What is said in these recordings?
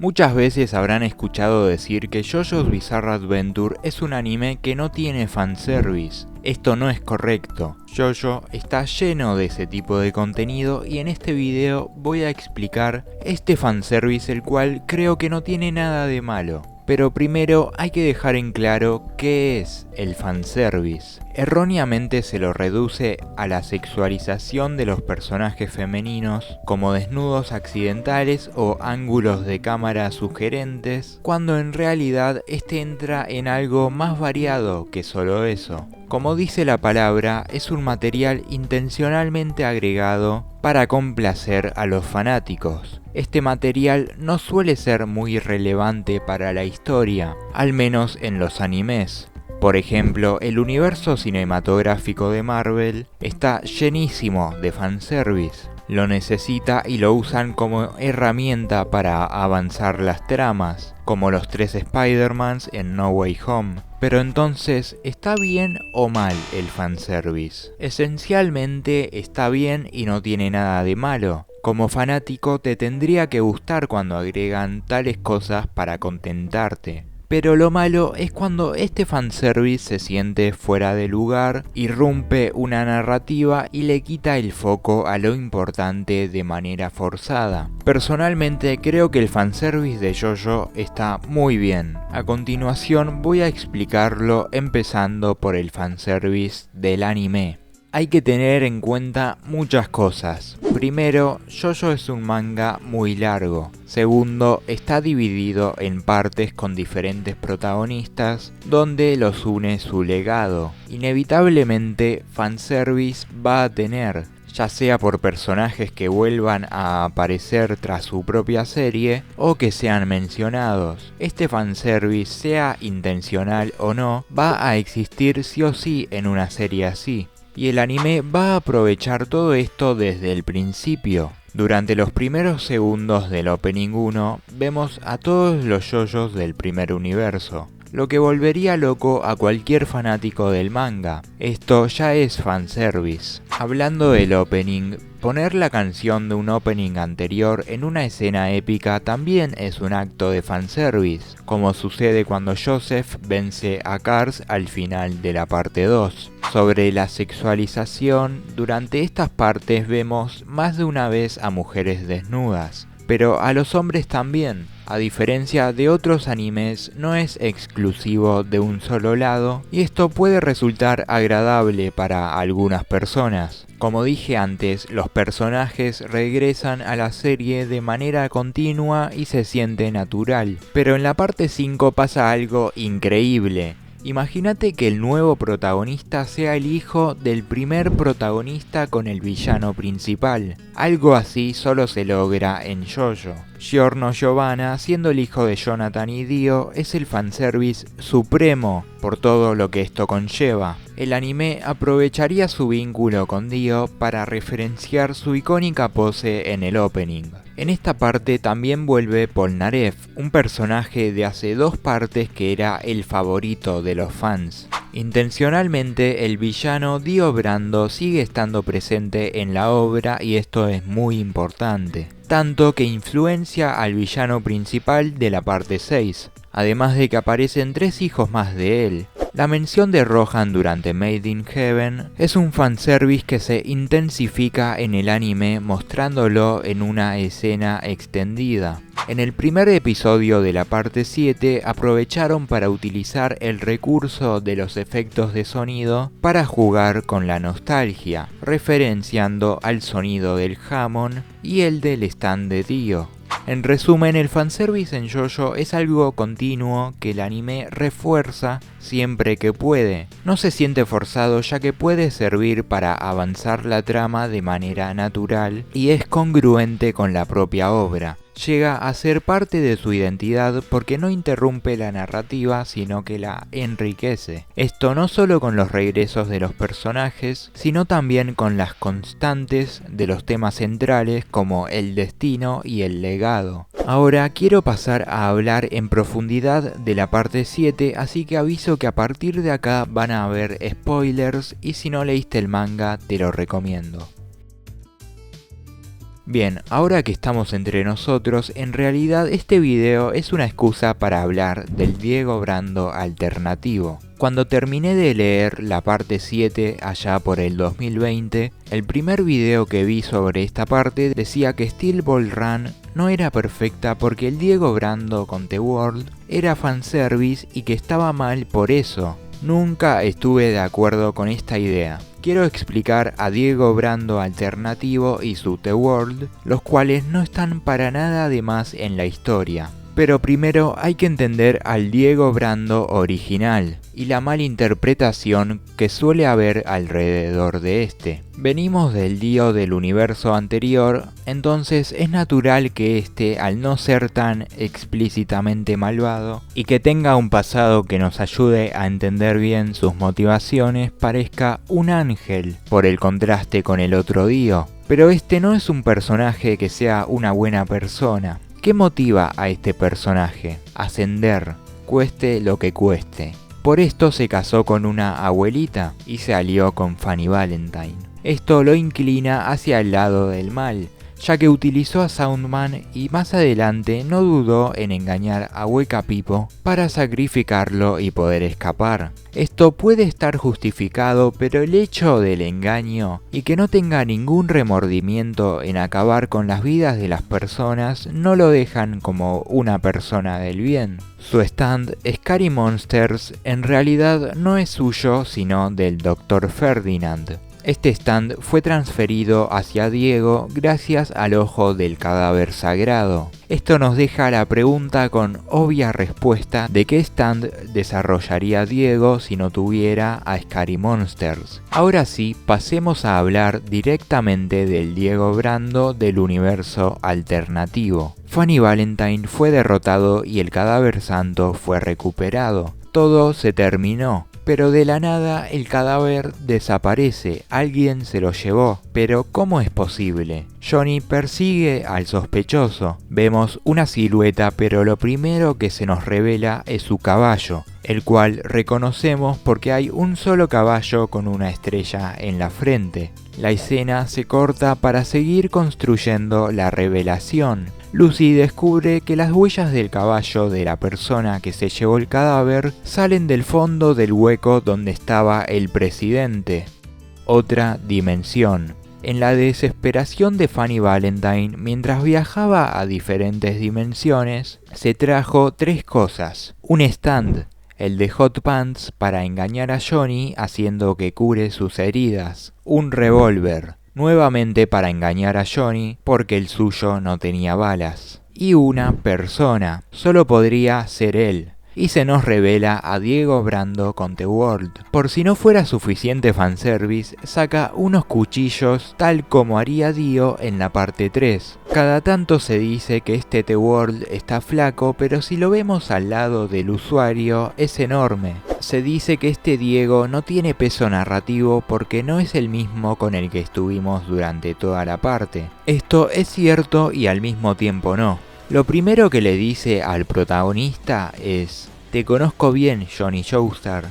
Muchas veces habrán escuchado decir que JoJo's Bizarre Adventure es un anime que no tiene fanservice. Esto no es correcto. JoJo está lleno de ese tipo de contenido y en este video voy a explicar este fanservice, el cual creo que no tiene nada de malo. Pero primero hay que dejar en claro qué es el fanservice. Erróneamente se lo reduce a la sexualización de los personajes femeninos como desnudos accidentales o ángulos de cámara sugerentes, cuando en realidad este entra en algo más variado que solo eso. Como dice la palabra, es un material intencionalmente agregado para complacer a los fanáticos. Este material no suele ser muy relevante para la historia, al menos en los animes. Por ejemplo, el universo cinematográfico de Marvel está llenísimo de fanservice. Lo necesita y lo usan como herramienta para avanzar las tramas, como los 3 Spider-Mans en No Way Home. Pero entonces, ¿está bien o mal el fanservice? Esencialmente está bien y no tiene nada de malo. Como fanático te tendría que gustar cuando agregan tales cosas para contentarte. Pero lo malo es cuando este fanservice se siente fuera de lugar, irrumpe una narrativa y le quita el foco a lo importante de manera forzada. Personalmente creo que el fanservice de JoJo está muy bien. A continuación voy a explicarlo empezando por el fanservice del anime. Hay que tener en cuenta muchas cosas. Primero, JoJo es un manga muy largo. Segundo, está dividido en partes con diferentes protagonistas, donde los une su legado. Inevitablemente, fanservice va a tener, ya sea por personajes que vuelvan a aparecer tras su propia serie o que sean mencionados. Este fanservice, sea intencional o no, va a existir sí o sí en una serie así. Y el anime va a aprovechar todo esto desde el principio. Durante los primeros segundos del Opening 1 vemos a todos los JoJos del primer universo, lo que volvería loco a cualquier fanático del manga. Esto ya es fanservice. Hablando del opening, poner la canción de un opening anterior en una escena épica también es un acto de fanservice, como sucede cuando Joseph vence a Cars al final de la parte 2. Sobre la sexualización, durante estas partes vemos más de una vez a mujeres desnudas, pero a los hombres también. A diferencia de otros animes, no es exclusivo de un solo lado y esto puede resultar agradable para algunas personas. Como dije antes, los personajes regresan a la serie de manera continua y se siente natural. Pero en la parte 5 pasa algo increíble. Imagínate que el nuevo protagonista sea el hijo del primer protagonista con el villano principal. Algo así solo se logra en JoJo. Giorno Giovanna, siendo el hijo de Jonathan y Dio, es el fanservice supremo por todo lo que esto conlleva. El anime aprovecharía su vínculo con Dio para referenciar su icónica pose en el opening. En esta parte también vuelve Polnareff, un personaje de hace 2 partes que era el favorito de los fans. Intencionalmente, el villano Dio Brando sigue estando presente en la obra y esto es muy importante, tanto que influencia al villano principal de la parte 6, además de que aparecen 3 hijos más de él. La mención de Rohan durante Made in Heaven es un fanservice que se intensifica en el anime mostrándolo en una escena extendida. En el primer episodio de la parte 7 aprovecharon para utilizar el recurso de los efectos de sonido para jugar con la nostalgia, referenciando al sonido del Hammond y el del stand de Dio. En resumen, el fanservice en JoJo es algo continuo que el anime refuerza siempre que puede. No se siente forzado ya que puede servir para avanzar la trama de manera natural y es congruente con la propia obra. Llega a ser parte de su identidad porque no interrumpe la narrativa sino que la enriquece. Esto no solo con los regresos de los personajes, sino también con las constantes de los temas centrales como el destino y el legado. Ahora quiero pasar a hablar en profundidad de la parte 7, así que aviso que a partir de acá van a haber spoilers y si no leíste el manga te lo recomiendo. Bien, ahora que estamos entre nosotros, en realidad este video es una excusa para hablar del Diego Brando alternativo. Cuando terminé de leer la parte 7 allá por el 2020, el primer video que vi sobre esta parte decía que Steel Ball Run no era perfecta porque el Diego Brando con The World era fanservice y que estaba mal por eso. Nunca estuve de acuerdo con esta idea. Quiero explicar a Diego Brando alternativo y su The World, los cuales no están para nada de más en la historia. Pero primero hay que entender al Diego Brando original y la malinterpretación que suele haber alrededor de este. Venimos del Dio del universo anterior, entonces es natural que este, al no ser tan explícitamente malvado y que tenga un pasado que nos ayude a entender bien sus motivaciones, parezca un ángel por el contraste con el otro Dio. Pero este no es un personaje que sea una buena persona. ¿Qué motiva a este personaje? Ascender, cueste lo que cueste. Por esto se casó con una abuelita y se alió con Fanny Valentine. Esto lo inclina hacia el lado del mal, ya que utilizó a Soundman y más adelante no dudó en engañar a Weka Pipo para sacrificarlo y poder escapar. Esto puede estar justificado, pero el hecho del engaño y que no tenga ningún remordimiento en acabar con las vidas de las personas no lo dejan como una persona del bien. Su stand Scary Monsters en realidad no es suyo sino del Dr. Ferdinand. Este stand fue transferido hacia Diego gracias al ojo del cadáver sagrado. Esto nos deja la pregunta con obvia respuesta de qué stand desarrollaría Diego si no tuviera a Scary Monsters. Ahora sí, pasemos a hablar directamente del Diego Brando del universo alternativo. Fanny Valentine fue derrotado y el cadáver santo fue recuperado. Todo se terminó. Pero de la nada el cadáver desaparece, alguien se lo llevó. Pero ¿cómo es posible? Johnny persigue al sospechoso. Vemos una silueta, pero lo primero que se nos revela es su caballo, el cual reconocemos porque hay un solo caballo con una estrella en la frente. La escena se corta para seguir construyendo la revelación. Lucy descubre que las huellas del caballo de la persona que se llevó el cadáver salen del fondo del hueco donde estaba el presidente. Otra dimensión. En la desesperación de Fanny Valentine, mientras viajaba a diferentes dimensiones, se trajo 3 cosas. Un stand, el de Hot Pants para engañar a Johnny haciendo que cure sus heridas. Un revólver. Nuevamente para engañar a Johnny porque el suyo no tenía balas. Y una persona, solo podría ser él. Y se nos revela a Diego Brando con The World. Por si no fuera suficiente fanservice, saca unos cuchillos tal como haría Dio en la parte 3. Cada tanto se dice que este The World está flaco, pero si lo vemos al lado del usuario es enorme. Se dice que este Diego no tiene peso narrativo porque no es el mismo con el que estuvimos durante toda la parte. Esto es cierto y al mismo tiempo no. Lo primero que le dice al protagonista es: te conozco bien, Johnny Joestar.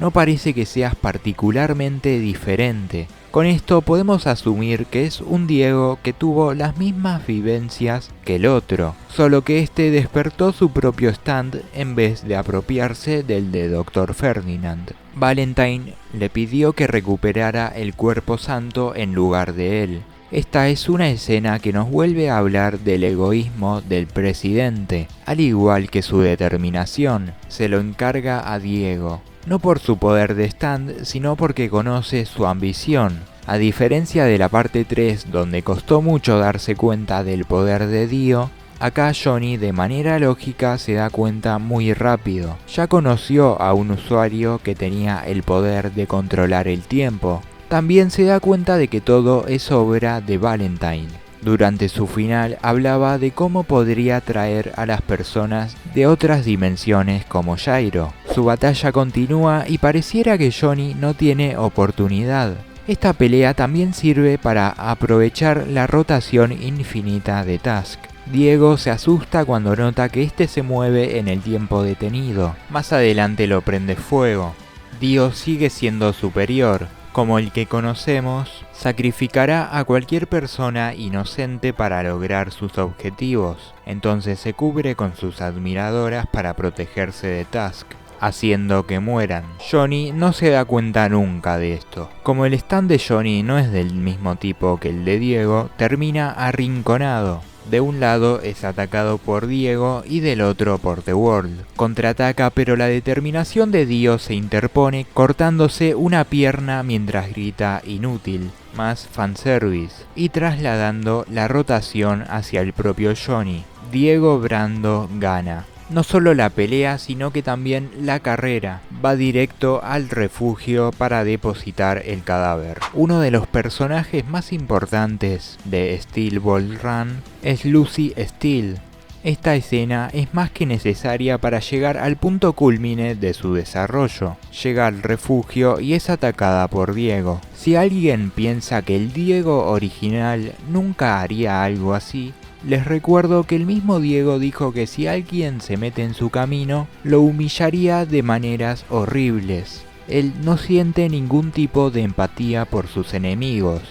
No parece que seas particularmente diferente. Con esto podemos asumir que es un Diego que tuvo las mismas vivencias que el otro, solo que este despertó su propio stand en vez de apropiarse del de Dr. Ferdinand. Valentine le pidió que recuperara el cuerpo santo en lugar de él. Esta es una escena que nos vuelve a hablar del egoísmo del presidente, al igual que su determinación. Se lo encarga a Diego, no por su poder de stand, sino porque conoce su ambición. A diferencia de la parte 3, donde costó mucho darse cuenta del poder de Dio, acá Johnny de manera lógica se da cuenta muy rápido. Ya conoció a un usuario que tenía el poder de controlar el tiempo. También se da cuenta de que todo es obra de Valentine. Durante su final hablaba de cómo podría traer a las personas de otras dimensiones como Jairo. Su batalla continúa y pareciera que Johnny no tiene oportunidad. Esta pelea también sirve para aprovechar la rotación infinita de Task. Diego se asusta cuando nota que este se mueve en el tiempo detenido. Más adelante lo prende fuego. Dio sigue siendo superior, como el que conocemos, sacrificará a cualquier persona inocente para lograr sus objetivos. Entonces se cubre con sus admiradoras para protegerse de Tusk, haciendo que mueran. Johnny no se da cuenta nunca de esto. Como el stand de Johnny no es del mismo tipo que el de Diego, termina arrinconado. De un lado es atacado por Diego y del otro por The World. Contraataca, pero la determinación de Dio se interpone cortándose una pierna mientras grita inútil, más fanservice, y trasladando la rotación hacia el propio Johnny. Diego Brando gana. No solo la pelea, sino que también la carrera. Va directo al refugio para depositar el cadáver. Uno de los personajes más importantes de Steel Ball Run es Lucy Steel. Esta escena es más que necesaria para llegar al punto culmine de su desarrollo. Llega al refugio y es atacada por Diego. Si alguien piensa que el Diego original nunca haría algo así, les recuerdo que el mismo Diego dijo que si alguien se mete en su camino, lo humillaría de maneras horribles. Él no siente ningún tipo de empatía por sus enemigos.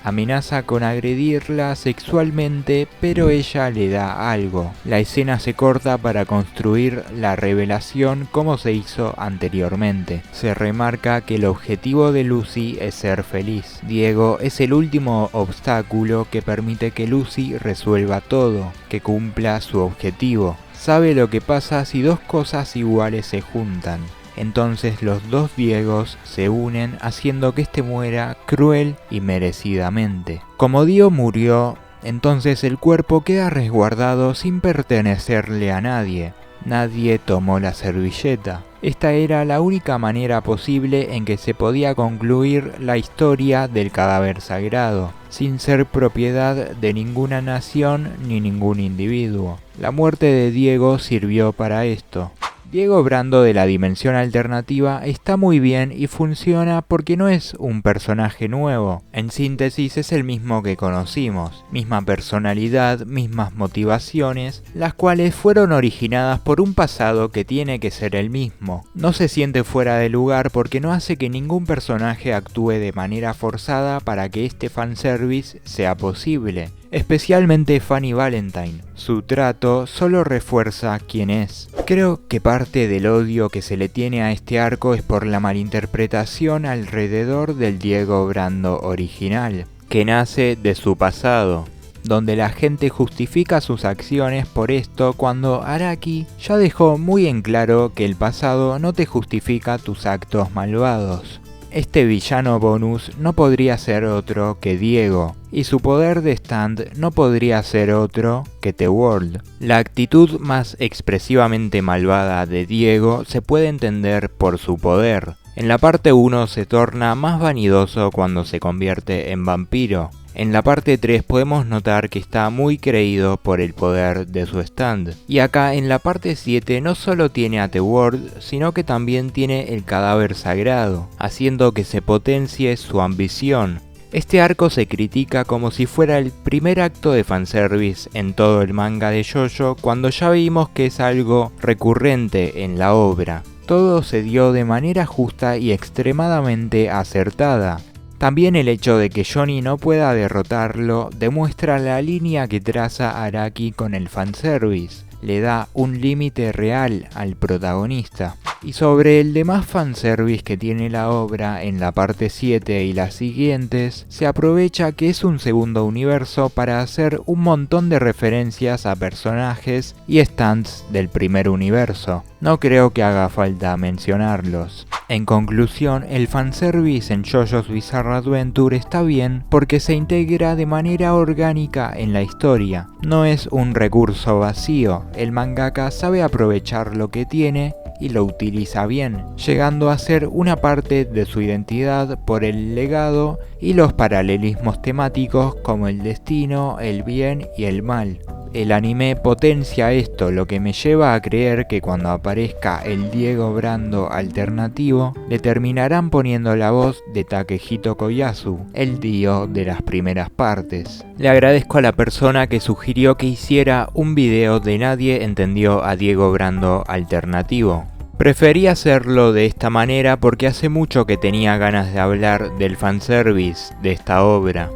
Amenaza con agredirla sexualmente, pero ella le da algo. La escena se corta para construir la revelación como se hizo anteriormente. Se remarca que el objetivo de Lucy es ser feliz. Diego es el último obstáculo que permite que Lucy resuelva todo, que cumpla su objetivo. Sabe lo que pasa si dos cosas iguales se juntan. Entonces los dos Diegos se unen haciendo que este muera cruel y merecidamente. Como Dio murió, entonces el cuerpo queda resguardado sin pertenecerle a nadie. Nadie tomó la servilleta. Esta era la única manera posible en que se podía concluir la historia del cadáver sagrado, sin ser propiedad de ninguna nación ni ningún individuo. La muerte de Diego sirvió para esto. Diego Brando de la dimensión alternativa está muy bien y funciona porque no es un personaje nuevo. En síntesis es el mismo que conocimos, misma personalidad, mismas motivaciones, las cuales fueron originadas por un pasado que tiene que ser el mismo. No se siente fuera de lugar porque no hace que ningún personaje actúe de manera forzada para que este fanservice sea posible. Especialmente Fanny Valentine. Su trato solo refuerza quién es. Creo que parte del odio que se le tiene a este arco es por la malinterpretación alrededor del Diego Brando original, que nace de su pasado, donde la gente justifica sus acciones por esto cuando Araki ya dejó muy en claro que el pasado no te justifica tus actos malvados. Este villano bonus no podría ser otro que Diego, y su poder de stand no podría ser otro que The World. La actitud más expresivamente malvada de Diego se puede entender por su poder. En la parte 1 se torna más vanidoso cuando se convierte en vampiro. En la parte 3 podemos notar que está muy creído por el poder de su stand. Y acá en la parte 7 no solo tiene a The World, sino que también tiene el cadáver sagrado, haciendo que se potencie su ambición. Este arco se critica como si fuera el primer acto de fanservice en todo el manga de JoJo, cuando ya vimos que es algo recurrente en la obra. Todo se dio de manera justa y extremadamente acertada. También el hecho de que Johnny no pueda derrotarlo demuestra la línea que traza Araki con el fanservice. Le da un límite real al protagonista. Y sobre el demás fanservice que tiene la obra en la parte 7 y las siguientes, se aprovecha que es un segundo universo para hacer un montón de referencias a personajes y stands del primer universo. No creo que haga falta mencionarlos. En conclusión, el fanservice en JoJo's Bizarre Adventure está bien porque se integra de manera orgánica en la historia. No es un recurso vacío, el mangaka sabe aprovechar lo que tiene y lo utiliza bien, llegando a ser una parte de su identidad por el legado y los paralelismos temáticos como el destino, el bien y el mal. El anime potencia esto, lo que me lleva a creer que cuando aparezca el Diego Brando alternativo, le terminarán poniendo la voz de Takehito Koyasu, el Dio de las primeras partes. Le agradezco a la persona que sugirió que hiciera un video de Nadie entendió a Diego Brando alternativo. Preferí hacerlo de esta manera porque hace mucho que tenía ganas de hablar del fanservice de esta obra.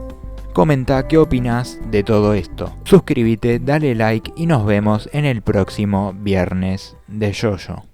Comenta qué opinas de todo esto. Suscríbete, dale like y nos vemos en el próximo viernes de JoJo.